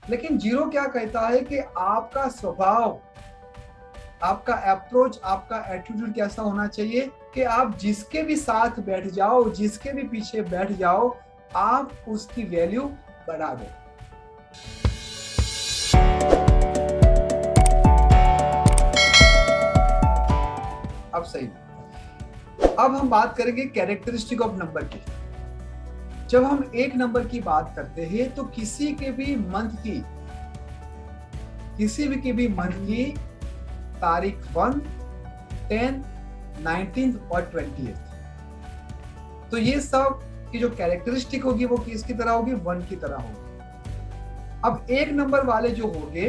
लेकिन जीरो क्या कहता है कि आपका स्वभाव, आपका अप्रोच, आपका एटीट्यूड कैसा होना चाहिए कि आप जिसके भी साथ बैठ जाओ, जिसके भी पीछे बैठ जाओ, आप उसकी वैल्यू बढ़ा दो। अब सही, अब हम बात करेंगे कैरेक्टरिस्टिक ऑफ नंबर की। जब हम एक नंबर की बात करते हैं तो किसी के भी मंथ की तारीख 1, 10, 19 और 20, तो ये सब की जो कैरेक्टरिस्टिक होगी वो किसकी तरह होगी? 1 की तरह होगी। अब एक नंबर वाले जो होंगे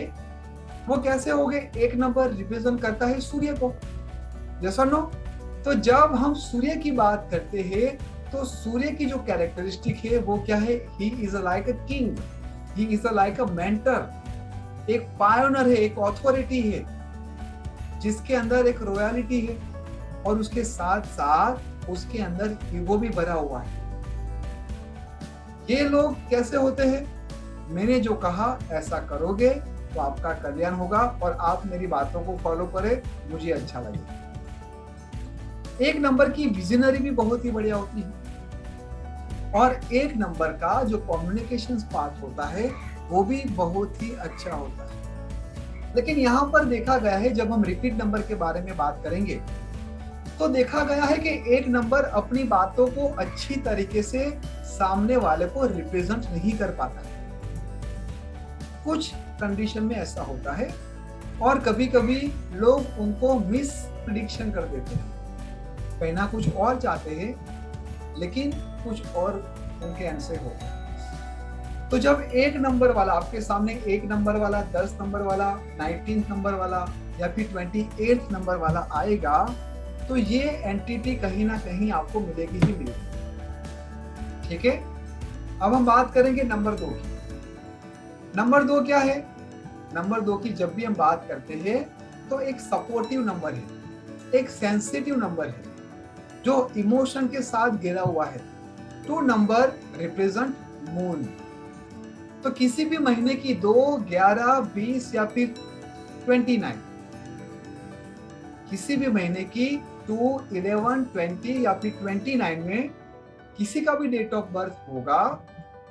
वो कैसे होंगे? एक नंबर रिप्रेजेंट करता है सूर्य को, जैसा नो। तो जब हम सूर्य की बात करते हैं तो सूर्य की जो कैरेक्टरिस्टिक है वो क्या है? He is like a king, he is like a mentor, एक पायोनर है, एक ऑथोरिटी है जिसके अंदर एक रॉयलिटी है और उसके साथ साथ उसके अंदर ईगो भी भरा हुआ है। ये लोग कैसे होते हैं? मैंने जो कहा ऐसा करोगे तो आपका कल्याण होगा और आप मेरी बातों को फॉलो करें, मुझे अच्छा लगेगा। एक नंबर की विजनरी भी बहुत ही बढ़िया होती है और एक नंबर का जो कम्युनिकेशन पार्ट होता है वो भी बहुत ही अच्छा होता है। लेकिन यहाँ पर देखा गया है, जब हम रिपीट नंबर के बारे में बात करेंगे तो देखा गया है कि एक नंबर अपनी बातों को अच्छी तरीके से सामने वाले को रिप्रेजेंट नहीं कर पाता है। कुछ कंडीशन में ऐसा होता है और कभी कभी लोग उनको मिस प्रिडिक्शन कर देते हैं, कहना कुछ और चाहते हैं लेकिन कुछ और उनके एंड से होता है। तो जब एक नंबर वाला आपके सामने, एक नंबर वाला, 10 नंबर वाला, 19 नंबर वाला या फिर 28 नंबर वाला आएगा तो ये एंटिटी कहीं ना कहीं आपको मिलेगी ही मिलेगी। ठीक है, अब हम बात करेंगे नंबर 2 की। नंबर 2 क्या है? नंबर 2 की जब भी हम बात करते हैं तो एक सपोर्टिव नंबर है, एक सेंसिटिव नंबर है जो इमोशन के साथ घिरा हुआ है। 2 नंबर रिप्रेजेंट मून। तो किसी भी महीने की 2, 11, 20 या फिर 29, किसी भी महीने की 2, 11, 20 या फिर 29 में किसी का भी डेट ऑफ बर्थ होगा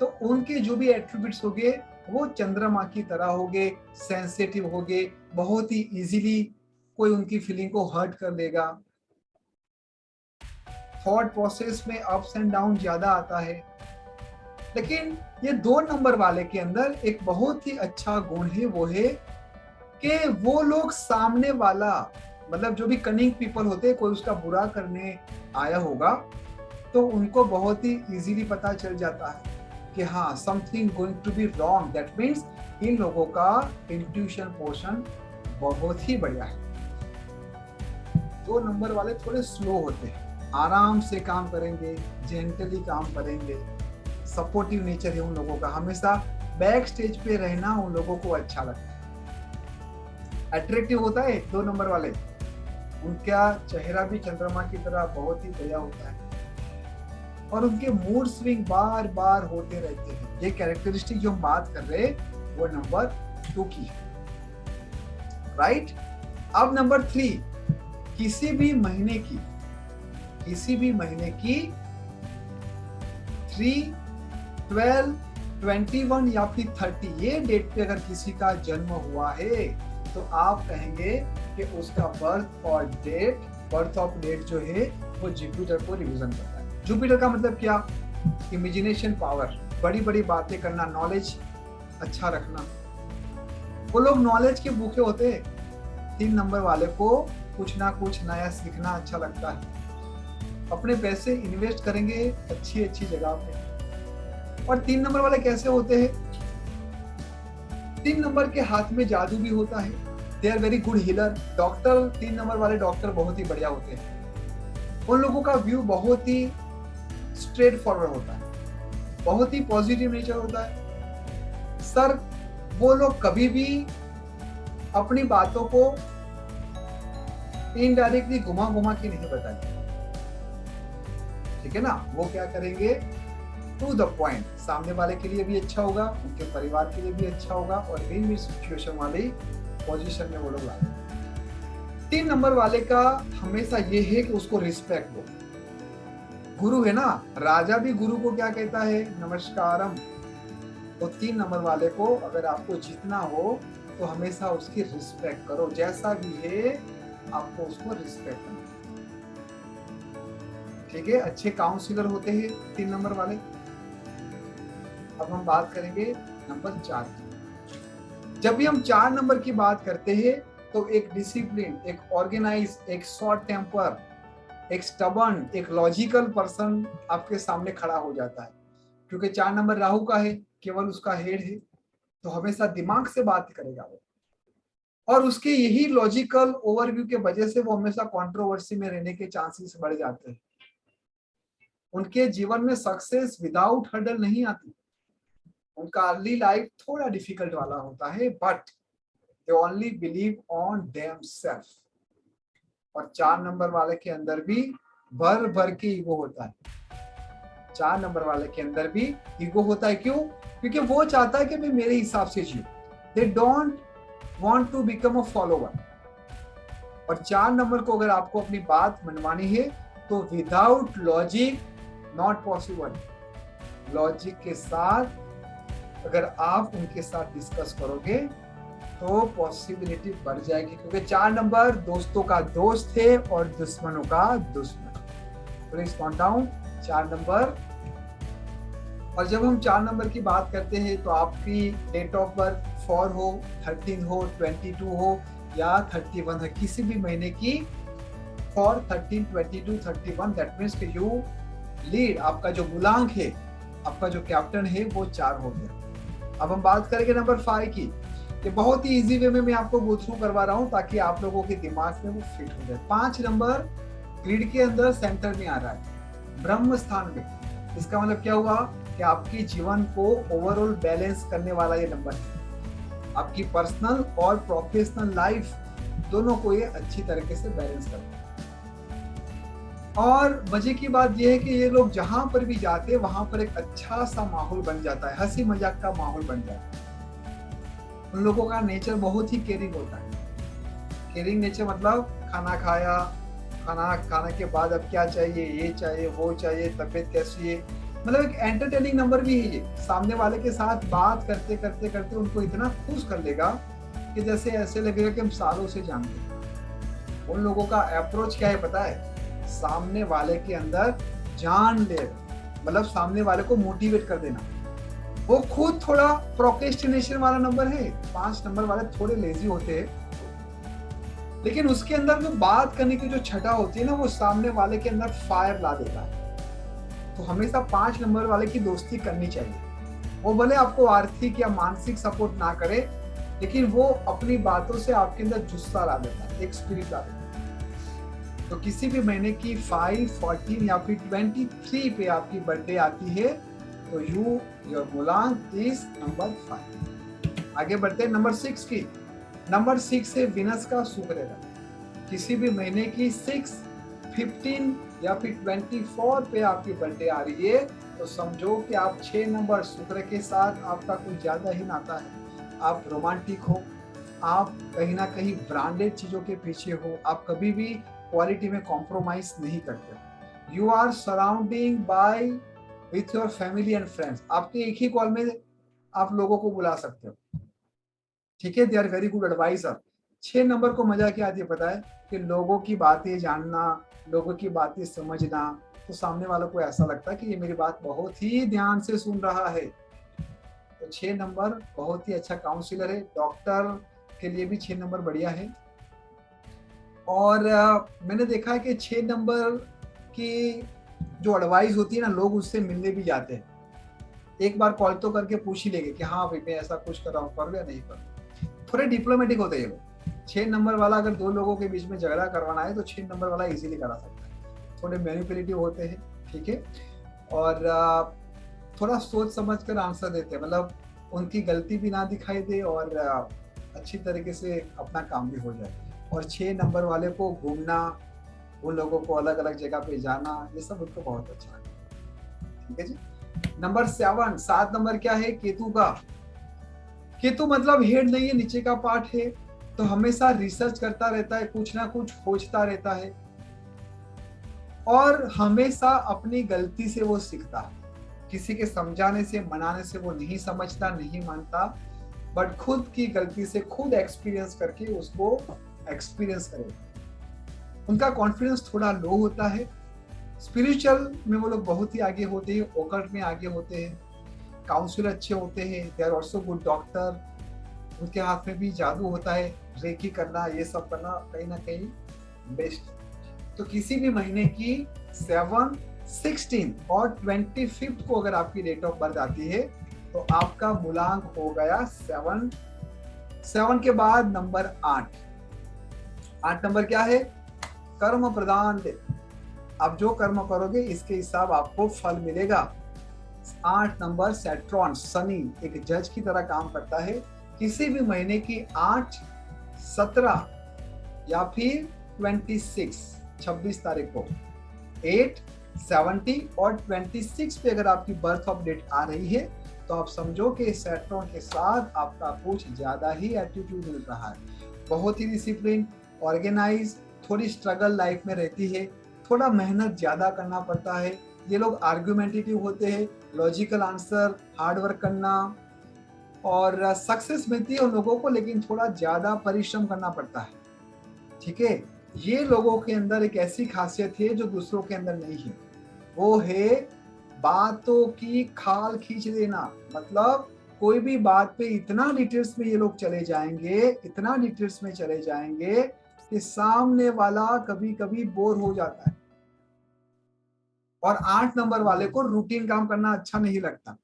तो उनके जो भी एट्रीब्यूट्स होंगे वो चंद्रमा की तरह होंगे, सेंसिटिव होंगे, बहुत ही इजीली कोई उनकी फीलिंग को हर्ट कर देगा। थॉट प्रोसेस में अप्स एंड डाउन ज्यादा आता है। लेकिन ये 2 नंबर वाले के अंदर एक बहुत ही अच्छा गुण है, वो है कि वो लोग सामने वाला, मतलब जो भी कनिंग पीपल होते हैं, कोई उसका बुरा करने आया होगा तो उनको बहुत ही इजीली पता चल जाता है कि हाँ, something going to be wrong. That means इन लोगों का इंट्यूशन पोर्शन बहुत ही बढ़िया है। 2 नंबर वाले थोड़े स्लो होते हैं, आराम से काम करेंगे, जेंटली काम करेंगे, सपोर्टिव नेचर है उन लोगों का, हमेशा बैक स्टेज पे रहना उन लोगों को अच्छा लगता है। अट्रैक्टिव होता है 2 नंबर वाले, उनका चेहरा भी चंद्रमा की तरह बहुत ही बढ़िया होता है और उनके मूड स्विंग बार बार होते रहते हैं। ये कैरेक्टरिस्टिक जो हम बात कर रहे हैं वो नंबर 2 की है, राइट। अब नंबर 3, किसी भी महीने की 3, 12, 21 या फिर 30 ये डेट पे अगर किसी का जन्म हुआ है तो आप कहेंगे कि उसका बर्थ ऑफ डेट जो है वो जुपिटर को रिप्रेजेंट करता है। जुपिटर का मतलब क्या? इमेजिनेशन पावर, बड़ी बड़ी बातें करना, नॉलेज अच्छा रखना। वो लोग नॉलेज के भूखे होते हैं। 3 नंबर वाले को कुछ ना कुछ नया सीखना अच्छा लगता है, अपने पैसे इन्वेस्ट करेंगे अच्छी अच्छी जगह पे। और 3 नंबर वाले कैसे होते हैं? 3 नंबर के हाथ में जादू भी होता है, they are very good healer. Doctor, 3 नंबर वाले डॉक्टर बहुत ही बढ़िया होते हैं। उन लोगों का व्यू बहुत ही स्ट्रेट फॉरवर्ड होता है, बहुत ही पॉजिटिव नेचर होता है। सर, वो लोग कभी भी अपनी बातों को इनडायरेक्टली घुमा घुमा के नहीं बताएंगे, ठीक है ना। वो क्या करेंगे, टू द पॉइंट, सामने वाले के लिए भी अच्छा होगा, उनके परिवार के लिए भी अच्छा होगा और विन विन सिचुएशन वाली पोजीशन में वो लोग लाते हैं। 3 नंबर वाले का हमेशा ये है कि उसको रिस्पेक्ट दो। गुरु है ना, राजा भी गुरु को क्या कहता है, नमस्कारम। तो 3 नंबर वाले को अगर आपको जीतना हो तो हमेशा उसकी रिस्पेक्ट करो, जैसा भी है आपको उसको रिस्पेक्ट करना। ठीक है, अच्छे काउंसलर होते हैं 3 नंबर वाले। अब हम बात करेंगे नंबर 4 की। जब भी हम 4 नंबर की बात करते हैं तो एक डिसिप्लिन, एक ऑर्गेनाइज, एक शॉर्ट टेम्पर, एक स्टबर्न, एक लॉजिकल पर्सन आपके सामने खड़ा हो जाता है, क्योंकि 4 नंबर राहु का है, केवल उसका हेड है, तो हमेशा दिमाग से बात करेगा वो, और उसके यही लॉजिकल ओवरव्यू के वजह से वो हमेशा कंट्रोवर्सी में रहने के चांसेस बढ़ जाते हैं। उनके जीवन में सक्सेस विदाउट हर्डल नहीं आती, उनका अर्ली लाइफ थोड़ा डिफिकल्ट वाला होता है, but they only believe on themselves. और 4 नंबर वाले के अंदर भी भर भर के ईगो होता है। 4 नंबर वाले के अंदर भी ईगो होता है, क्यों? क्योंकि वो चाहता है कि मैं मेरे हिसाब से जीऊं। They don't want to become a follower. और 4 नंबर को अगर आपको अपनी बात मनवानी है तो without logic not possible. Logic के साथ अगर आप उनके साथ डिस्कस करोगे तो पॉसिबिलिटी बढ़ जाएगी, क्योंकि 4 नंबर दोस्तों का दोस्त है और दुश्मनों का दुश्मन। Please count down 4 number. और जब हम 4 नंबर की बात करते हैं तो आपकी डेट ऑफ बर्थ 4 हो, 13 हो, 22 हो या 31 है, किसी भी महीने की 4, 13, 22, 31, दैट मीन्स कि यू लीड, आपका जो मूलांक है, आपका जो कैप्टन है वो 4 हो गया। अब हम बात करेंगे नंबर 5 की। ये बहुत ही इजी वे में मैं आपको गो थ्रू करवा रहा हूँ ताकि आप लोगों के दिमाग में वो फिट हो जाए। 5 नंबर ग्रिड के अंदर सेंटर में आ रहा है, ब्रह्म स्थान में। इसका मतलब क्या हुआ कि आपके जीवन को ओवरऑल बैलेंस करने वाला ये नंबर है। आपकी पर्सनल और प्रोफेशनल लाइफ दोनों को ये अच्छी तरीके से बैलेंस करता है। और मजे की बात यह है कि ये लोग जहां पर भी जाते हैं वहां पर एक अच्छा सा माहौल बन जाता है, हंसी मजाक का माहौल बन जाता है। उन लोगों का नेचर बहुत ही केयरिंग होता है। केयरिंग नेचर मतलब खाना खाया, खाना खाने के बाद अब क्या चाहिए, ये चाहिए, वो चाहिए, तबीयत कैसी है, मतलब एक एंटरटेनिंग नंबर भी है ये। सामने वाले के साथ बात करते करते करते उनको इतना खुश कर लेगा कि जैसे ऐसे लगेगा कि हम सालों से जानते हैं। उन लोगों का अप्रोच क्या है पता है? सामने वाले के अंदर जान ले, मतलब सामने वाले को मोटिवेट कर देना। वो खुद थोड़ा प्रोक्रेस्टिनेशन वाला नंबर है। 5 नंबर वाले थोड़े लेजी होते हैं, लेकिन उसके अंदर जो बात करने की जो छटा होती है ना, वो सामने वाले के अंदर फायर ला देता है। तो हमेशा 5 नंबर वाले की दोस्ती करनी चाहिए। वो भले आपको आर्थिक या मानसिक सपोर्ट ना करे, लेकिन वो अपनी बातों से आपके अंदर जुस्सा ला देता है, एक स्पिरिट ला देता है। तो किसी भी महीने की 5, 14 या फिर 23 पे आपकी बर्थडे आती है तो योर मूलांक इज नंबर 5। आगे बढ़ते हैं नंबर 6 की। नंबर 6 है विनस का शुक्र ग्रह। किसी भी महीने की 6, 15 या फिर 24 पे आपकी बर्थडे आ रही है तो समझो कि आप 6 नंबर शुक्र के साथ आपका कुछ ज्यादा ही नाता है। आप रोमांटिक हो, आप कहीं ना कहीं ब्रांडेड चीजों के पीछे हो, आप कभी भी क्वालिटी में कॉम्प्रोमाइज नहीं करते। You are surrounding by with your family and friends. आपके एक ही कॉल में आप लोगों को बुला सकते हो, ठीक है। They are very good advisor. 6 नंबर को मजा क्या आती है पता है? कि लोगों की बातें जानना, लोगों की बातें समझना। तो सामने वालों को ऐसा लगता है कि ये मेरी बात बहुत ही ध्यान से सुन रहा है। तो 6 नंबर बहुत ही अच्छा काउंसलर है। डॉक्टर के लिए भी 6 नंबर बढ़िया है। और मैंने देखा है कि 6 नंबर की जो एडवाइस होती है ना, लोग उससे मिलने भी जाते हैं। एक बार कॉल तो करके पूछ ही लेंगे कि हाँ भाई मैं ऐसा कुछ कर रहा हूँ, करो या नहीं करो। थोड़े डिप्लोमेटिक होते हैं ये लोग। 6 नंबर वाला अगर 2 लोगों के बीच में झगड़ा करवाना है तो 6 नंबर वाला इजीली करा सकता है। थोड़े मैनिपुलेटिव होते हैं, ठीक है। और थोड़ा सोच समझ कर आंसर देते हैं, मतलब उनकी गलती भी ना दिखाई दे और अच्छी तरीके से अपना काम भी हो जाए। और 6 नंबर वाले को घूमना, उन लोगों को अलग अलग जगह पे जाना, ये सब उनको बहुत अच्छा लगता है, ठीक है जी। नंबर 7, 7 नंबर क्या है? केतु का। केतु मतलब हेड नहीं है, नीचे का पार्ट है, तो हमेशा रिसर्च करता रहता है, कुछ ना कुछ खोजता रहता है और हमेशा अपनी गलती से वो सीखता है। किसी के समझाने से, मनाने से वो नहीं समझता, नहीं मानता, बट खुद की गलती से खुद एक्सपीरियंस करके उसको एक्सपीरियंस करेगा। उनका कॉन्फिडेंस थोड़ा लो होता है। स्पिरिचुअल में वो लोग बहुत ही आगे होते हैं, ओकल्ट में आगे होते हैं, काउंसलर अच्छे होते हैं, they are also good doctor. उनके हाथ में भी जादू होता है, रेकी करना, ये सब करना कहीं ना कहीं बेस्ट। तो किसी भी महीने की 7, 16 और 25 को अगर आपकी डेट ऑफ बर्थ आती है तो आपका मूलांक हो गया 7। 7 के बाद नंबर 8। 8 नंबर क्या है? कर्म प्रदान दे। आप जो कर्म करोगे इसके हिसाब आपको फल मिलेगा। 8 नंबर सैटर्न, शनि एक जज की तरह काम करता है। किसी भी महीने की 8, 17 या फिर 26 तारीख को 8, 70 और 26 पे अगर आपकी बर्थ ऑफ डेट आ रही है तो आप समझो कि सैटर्न के साथ आपका कुछ ज्यादा ही एटीट्यूड मिल रहा है। बहुत ही डिसिप्लिन, ऑर्गेनाइज, थोड़ी स्ट्रगल लाइफ में रहती है, थोड़ा मेहनत ज्यादा करना पड़ता है। ये लोग आर्ग्यूमेंटेटिव होते हैं, लॉजिकल आंसर, हार्ड वर्क करना और सक्सेस मिलती है उन लोगों को, लेकिन थोड़ा ज्यादा परिश्रम करना पड़ता है। ठीक है, ये लोगों के अंदर एक ऐसी खासियत है जो दूसरों के अंदर नहीं है, वो है बातों की खाल खींच देना। मतलब कोई भी बात पे इतना डिटेल्स में ये लोग चले जाएंगे, इतना डिटेल्स में चले जाएंगे कि सामने वाला कभी कभी बोर हो जाता है। और 8 नंबर वाले को रूटीन काम करना अच्छा नहीं लगता,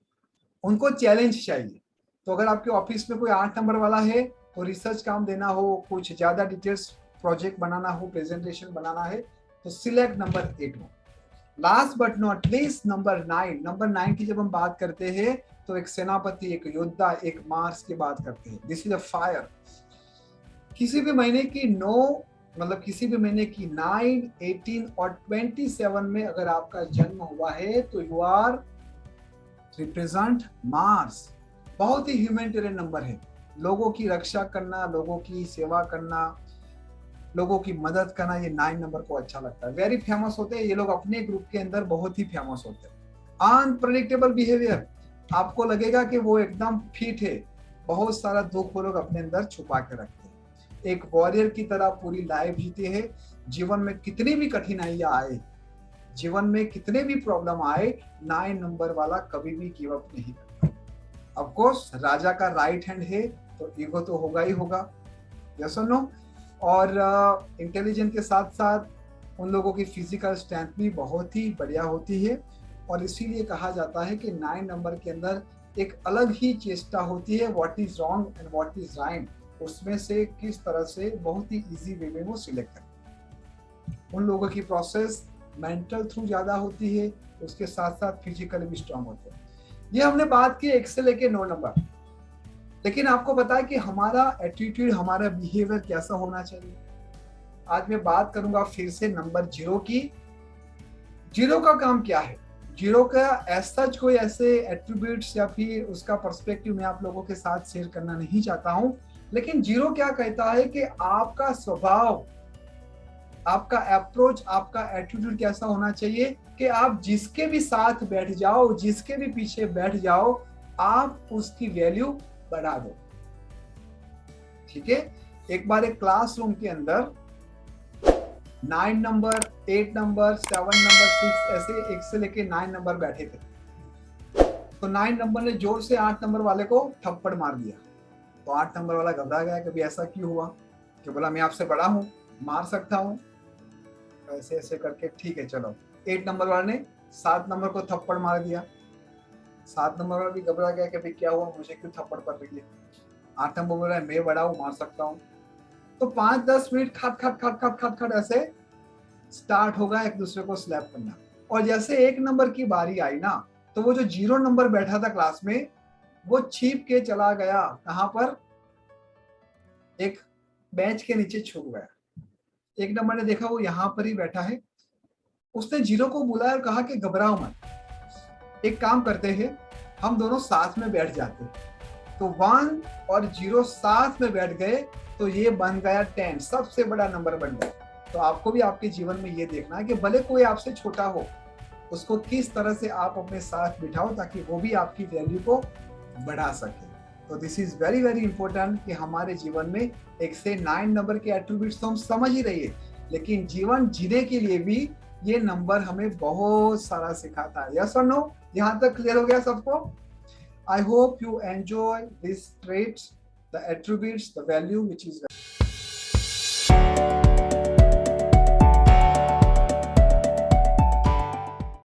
उनको चैलेंज चाहिए। तो अगर आपके ऑफिस में कोई 8 नंबर वाला है तो रिसर्च काम देना हो, कुछ ज्यादा डिटेल्स प्रोजेक्ट बनाना हो, प्रेजेंटेशन बनाना है, तो सिलेक्ट नंबर 8 में। Last but not least number 9। Number 9 की जब हम बात करते हैं तो एक सेनापति, एक योद्धा, एक मार्स की बात करते हैं। This is a fire. किसी भी महीने की 9, मतलब किसी भी महीने की 9, 18 और 27 में अगर आपका जन्म हुआ है तो यू आर रिप्रेजेंट मार्स। बहुत ही ह्यूमैनिटेरियन नंबर है। लोगों की रक्षा करना, लोगों की सेवा करना, लोगों की मदद करना, ये 9 नंबर को अच्छा लगता है। वेरी फेमस होते हैं ये लोग, अपने ग्रुप के अंदर बहुत ही फेमस होते हैं। अनप्रेडिक्टेबल बिहेवियर, आपको लगेगा कि वो एकदम फिट है। बहुत सारा दुख वो लोग अपने अंदर छुपा के रखते हैं। एक वॉरियर की तरह पूरी लाइफ जीते हैं। जीवन में कितनी भी कठिनाइयां आए, जीवन में कितने भी प्रॉब्लम आए, 9 नंबर वाला कभी भी गिव अप नहीं करता। ऑफ कोर्स राजा का राइट हैंड है तो ईगो तो होगा ही होगा, यस और नो। और इंटेलिजेंस के साथ साथ उन लोगों की फिजिकल स्ट्रेंथ भी बहुत ही बढ़िया होती है। और इसीलिए कहा जाता है कि 9 नंबर के अंदर एक अलग ही चेष्टा होती है, what is wrong and what is right, उसमें से किस तरह से बहुत ही इजी वे में वो सिलेक्ट करें। उन लोगों की प्रोसेस मेंटल थ्रू ज्यादा होती है, उसके साथ साथ फिजिकली भी स्ट्रांग होते हैं। ये हमने बात की 1 से लेके 9 नंबर, लेकिन आपको पता है कि हमारा एटीट्यूड, हमारा बिहेवियर कैसा होना चाहिए। आज मैं बात करूंगा फिर से नंबर 0 की। 0 का काम क्या है? 0 का ऐसा कोई ऐसे एट्रीब्यूट्स या फिर उसका पर्सपेक्टिव मैं आप लोगों के साथ शेयर करना नहीं चाहता हूं, लेकिन 0 क्या कहता है कि आपका स्वभाव, आपका अप्रोच, आपका एटीट्यूड कैसा होना चाहिए कि आप जिसके भी साथ बैठ जाओ, जिसके भी पीछे बैठ जाओ, आप उसकी वैल्यू बढ़ा दो। ठीक है, एक बार एक क्लासरूम के अंदर 9 नंबर, 8 नंबर, 7 नंबर, 6 ऐसे 1 से लेके 9 नंबर बैठे थे। तो 9 नंबर ने जोर से 8 नंबर वाले को थप्पड़ मार दिया। तो 8 नंबर वाला घबरा गया, कभी ऐसा क्यों हुआ, कि बोला मैं आपसे बड़ा हूं, मार सकता हूं। ऐसे ऐसे करके ठीक है चलो। 8 नंबर वाले ने 7 नंबर को थप्पड़ मार दिया। 7 नंबर वाला भी घबरा गया कि भाई क्या हुआ, मुझे क्यों थप्पड़ पड़ रही है। 8 नंबर बोला मैं बड़ा हूं, मार सकता हूं। तो 5-10 मिनट खट खट खट खट खट खट ऐसे स्टार्ट होगा एक दूसरे को स्लैप करना। और जैसे 1 नंबर की बारी आई ना, तो वो जो 0 नंबर बैठा था क्लास में, वो छिप के चला गया कहां पर, एक बेंच के नीचे छुप गया। 1 नंबर ने देखा वो यहां पर ही बैठा है। उसने 0 को बुलाया और कहा कि घबराओ मत, एक काम करते हैं, हम दोनों साथ में बैठ जाते हैं, तो 1 और 0 साथ में बैठ गए तो ये बन गया 10, सबसे बड़ा नंबर बन गया। तो आपको भी आपके जीवन में ये देखना है कि भले कोई आपसे छोटा हो, उसको किस तरह से आप अपने साथ बिठाओ ताकि वो भी आपकी वैल्यू को बढ़ा सके। तो this is very very important कि हमारे जीवन में 1 से 9 नंबर के एट्रीब्यूट्स तो हम समझ ही रही है, लेकिन जीवन जीने के लिए भी ये नंबर हमें बहुत सारा सिखाता है। यस और नो? यहाँ तक क्लियर हो गया सबको? I hope you enjoy these traits, the attributes, the value which is